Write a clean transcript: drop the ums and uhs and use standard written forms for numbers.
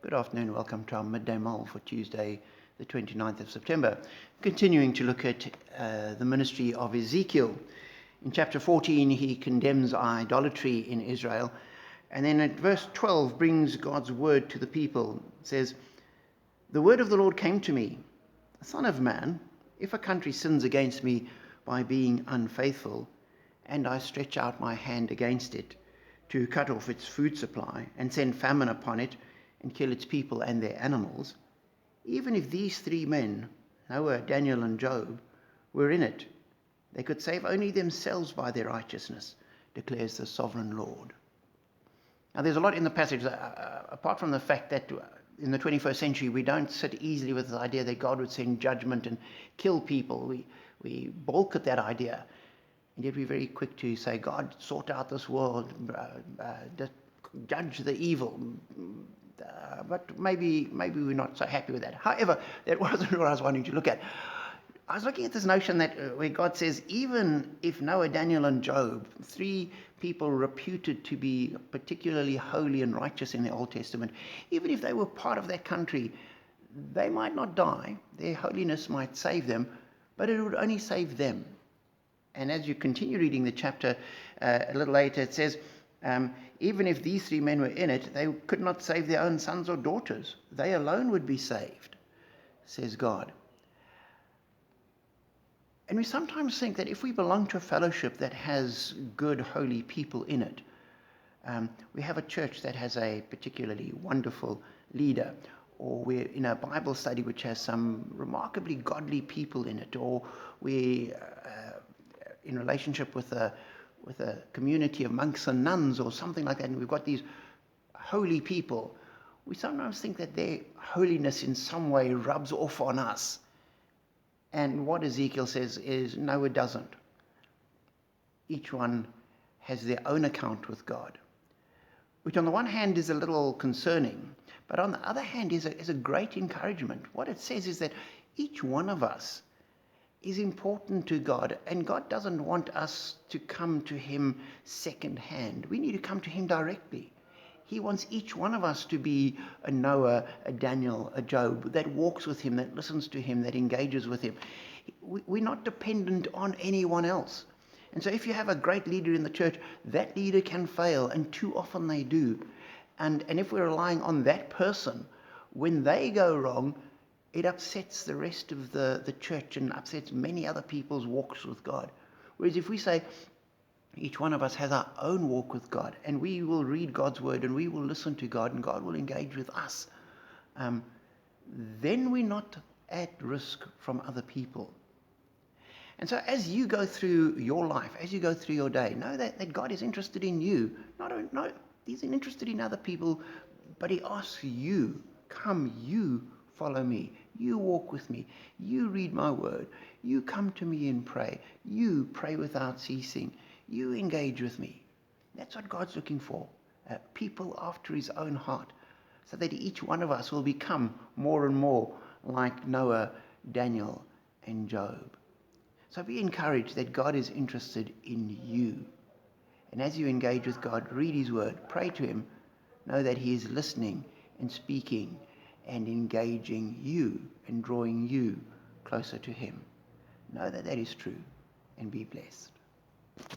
Good afternoon. Welcome to our Midday Mull for Tuesday, the 29th of September. Continuing to look at the ministry of Ezekiel. In chapter 14, he condemns idolatry in Israel. And then at verse 12 brings God's word to the people. It says, "The word of the Lord came to me, Son of man, if a country sins against me by being unfaithful, and I stretch out my hand against it to cut off its food supply and send famine upon it, and kill its people and their animals, even if these three men, Noah, Daniel, and Job, were in it, they could save only themselves by their righteousness, declares the sovereign Lord." Now, there's a lot in the passage, apart from the fact that in the 21st century we don't sit easily with the idea that God would send judgment and kill people. We balk at that idea, and yet we're very quick to say, God, sort out this world, judge the evil. But maybe we're not so happy with that. However, that wasn't what I was wanting to look at. I was looking at this notion that where God says, even if Noah, Daniel, and Job, three people reputed to be particularly holy and righteous in the Old Testament, even if they were part of that country, they might not die. Their holiness might save them, but it would only save them. And as you continue reading the chapter a little later, it says, even if these three men were in it, they could not save their own sons or daughters. They alone would be saved, says God. And we sometimes think that if we belong to a fellowship that has good, holy people in it, we have a church that has a particularly wonderful leader, or we're in a Bible study which has some remarkably godly people in it, or we're in relationship with a community of monks and nuns or something like that, and we've got these holy people, we sometimes think that their holiness in some way rubs off on us. And what Ezekiel says is, no, it doesn't. Each one has their own account with God, which on the one hand is a little concerning, but on the other hand is a great encouragement. What it says is that each one of us is important to God, and God doesn't want us to come to him second hand. We need to come to him directly. He wants each one of us to be a Noah, a Daniel, a Job, that walks with him, that listens to him, that engages with him. We're not dependent on anyone else. And so if you have a great leader in the church, that leader can fail, and too often they do. And if we're relying on that person, when they go wrong, it upsets the rest of the church and upsets many other people's walks with God. Whereas if we say, each one of us has our own walk with God, and we will read God's word, and we will listen to God, and God will engage with us, then we're not at risk from other people. And so as you go through your life, as you go through your day, know that God is interested in you. Not he's interested in other people, but he asks you, come, you follow me. You walk with me. You read my word. You come to me and pray. You pray without ceasing. You engage with me. That's what God's looking for. People after his own heart, so that each one of us will become more and more like Noah, Daniel, and Job. So be encouraged that God is interested in you. And as you engage with God, read his word, pray to him, know that he is listening and speaking and engaging you and drawing you closer to him. Know that that is true, and be blessed.